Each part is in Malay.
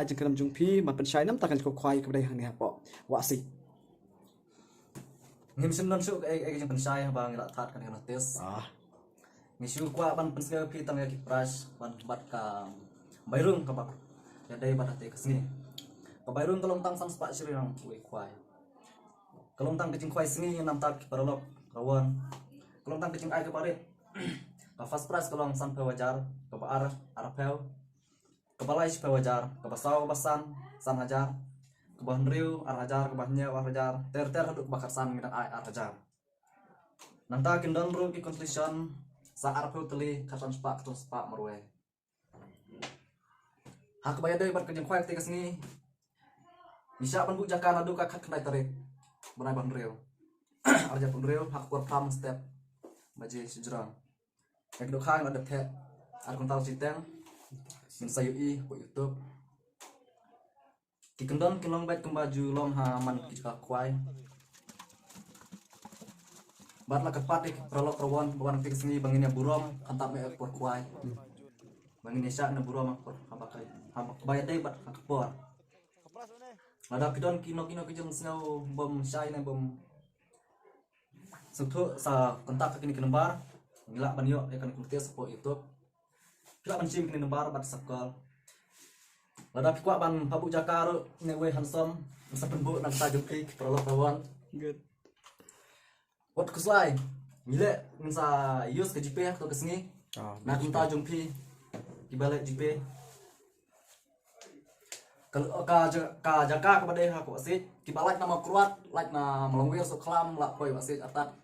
จึงกระดำจุงพี่มันเป็นใช้น้ำตากันควายกับได้ทางนี้ครับปอว่าสิงิมซิมนนชุกจึงเป็นใช้บางละทัดกันกันเตสมีชูกว่าบันเป็นเสือพี่ตั้งยากิปรัชบันบัดกับใบรุ่งกับบักya dari batas tekas ni kebairun kalau tang sang sepak siri nang kuai kalau tang kecing kuai sini nam tak paralok rawan kalau tang kecing ai ke parit ke fast price kalau sang wajar ke arah pel ke balai wajar ke basau basan san hajar ke bahan riu arah hajar ke bahannya hajar ter haduk bakar san ngidak ai arah hajar nanti kindon ru ki conclusion sa arah pel teli katan sepak marwe hak bayar dari berkerja kuat ketika sini bisa pun bujakan adu kakak kena tarik berai ban rel arja pun rel hak kuat pam step baje sejarah yang kedua kali ada teh ada kontal citeng min sayui ku YouTube kikendon kilong baik kembaju long haman kita kuai batlah kepatik prolog rawan bawan ketika sini banginnya burom antap me ekor kuai bangin Indonesia na burom ekor habakai bayar deh bat kapor. Ada kidon kino kijeng snow bom shine na bom. Sengtu sa kontak kini kenembar. Ngila banyo akan kultis po itu. Kila bancim kini nembar bat sakal. Ada pikwa ban pabu jakar newe handsome masa penbu nak tajam kik perlu kawan. Good. Wat kuslai. Ngile minsa use ke JP atau ke sini. Nak tajam pi. Dibalik JP. Kalau ka jaga kepada aku wasit kita like nama kuat like na melongwir suklam lah koi wasit atat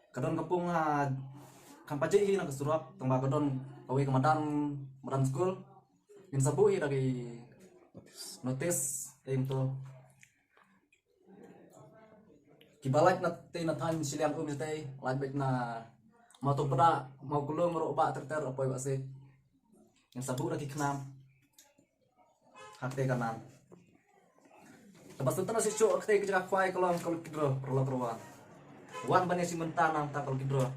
kadon kepung kampaje ini nak kesurat tengah kadon kawi kemadan madan school min sabu dari notis itu kita like na tan siliang stay like baik na mau tu pada mau kulung merubah terter apa wasit yang sabu lagi kenam hati kanan. Lepas itu nasi cuk hati kerja kuai kalau kidro perlu teruan. Wan banyak si mentanam tak kalau kidro.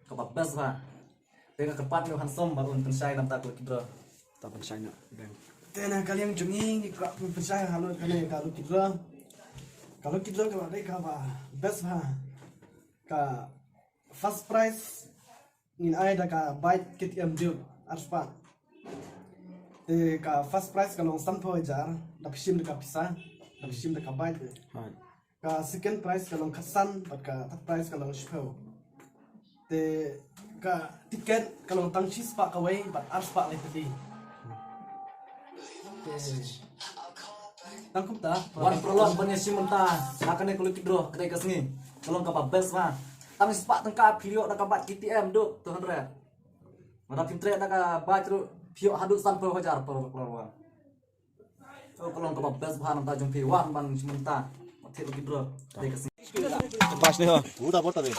Kepat bas lah. Tengah kepat ni handsome baru pensai nam tak kalau kidro. Tak pensai nak. Tena kalian junging di kuat pensai halu kalian kalau kidro. Kalau kidro kalau ada kapa bas lah. Ka first price ni ada ka bite kit ambil arspa. Ka first price kalau sampo jar dapsim dekat pisah dapsim dekat bait ka second price kalau kesan ka third price kalau shpau ka tiket kalau tang cheese pak kawai bat ars pak leh tadi tangkup ta wan prolog banyak si mentah akan kalau kidro ketika sini kalau kapal best mah tang sepak tengkap video nak bat KTM duk tuhan re mana pintre nak bat tu Pio hadut sampai wajar perluan. Oh kalau kau bebas bahan tajam piwan ban sementara. Mati lagi bro. Pas nih ha. Udah bota deh.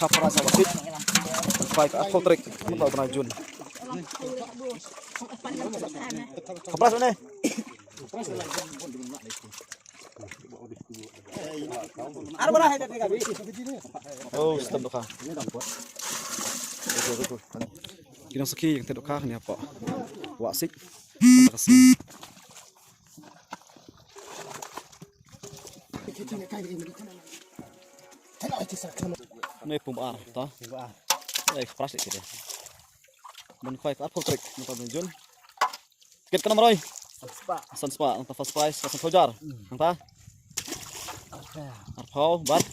Kapra sa wasit. Baik aku trik untuk penajun. Kapras mana? Oh, stop doka. Betul. Kinong saki yang tedok kah ni apa? Wasik. Kasih. Ini pumar, toh? Kapras itu dia. Dan kau ikut full trick, nampak menjun. Tiket kena meroy. Spa, nampak first price, kasih fajar. Nampak? Arpau, bat.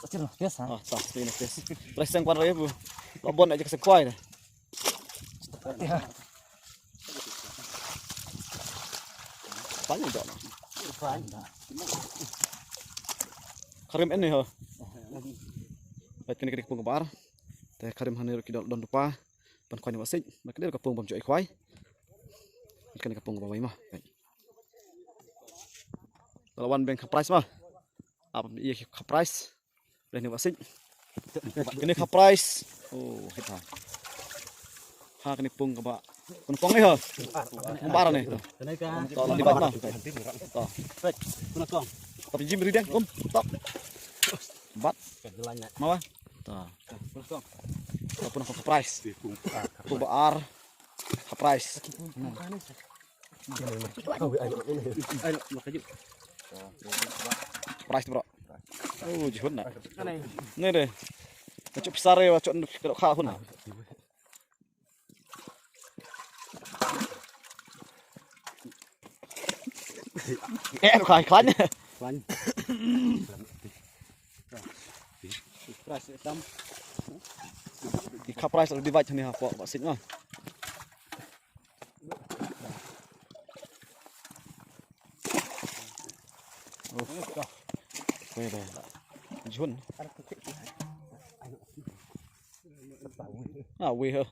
Kecil biasa. Ah, tak, ini biasa. Price yang kuat bu. Lobon aja kasih kuai dah. Banyak dah. Karim ini ha. Baik kini kepung kebar. Teh karim hanir kidal don lupa. Pan kuai wasik. Mereka dia kepung bam cuai kuai. Kini kepung ke bawah mah. Lawan bank price mah. Apa iya price. Dan wasik. Kini price. Oh, kita. Ha kini pung ke bawah. Pung ni ha. Kumpara ni. Tolong di bawah. Toh. Baik. Kuna tong. Tapi jim beri dia. Top. Bat. Mau? Toh. Apa nak price? Pung bar. price. Price bro. Oh, jihun nak. Ni deh. Macam besar ya, macam kalau kau pun. Khai khánh. Di price lebih baik ni ha, pak sing ah. Đây đây. Jun. À, quê hơ.